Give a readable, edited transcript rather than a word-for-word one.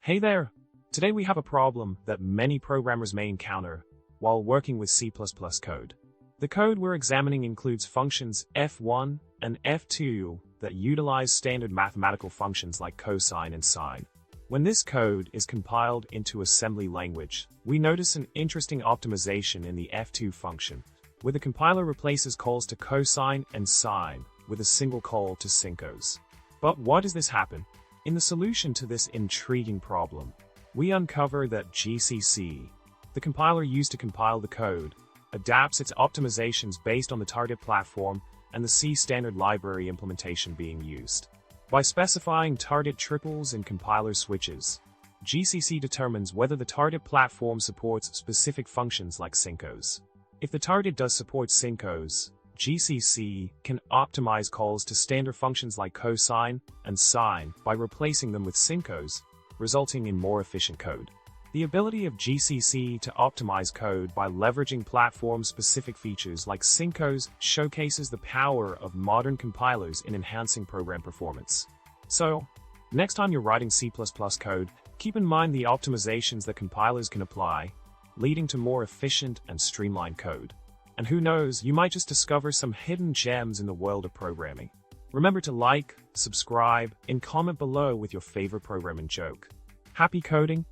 Hey there! Today we have a problem that many programmers may encounter while working with C++ code. The code we're examining includes functions f1 and f2 that utilize standard mathematical functions like cosine and sine. When this code is compiled into assembly language, we notice an interesting optimization in the f2 function, where the compiler replaces calls to cosine and sine with a single call to Sincos. But why does this happen? In the solution to this intriguing problem, we uncover that GCC, the compiler used to compile the code, adapts its optimizations based on the target platform and the C standard library implementation being used. By specifying target triples and compiler switches, GCC determines whether the target platform supports specific functions like Sincos. If the target does support Sincos, GCC can optimize calls to standard functions like cosine and sine by replacing them with Sincos, resulting in more efficient code. The ability of GCC to optimize code by leveraging platform-specific features like Sincos showcases the power of modern compilers in enhancing program performance. So, next time you're writing C++ code, keep in mind the optimizations that compilers can apply, leading to more efficient and streamlined code. And who knows, you might just discover some hidden gems in the world of programming. Remember to like, subscribe, and comment below with your favorite programming joke. Happy coding!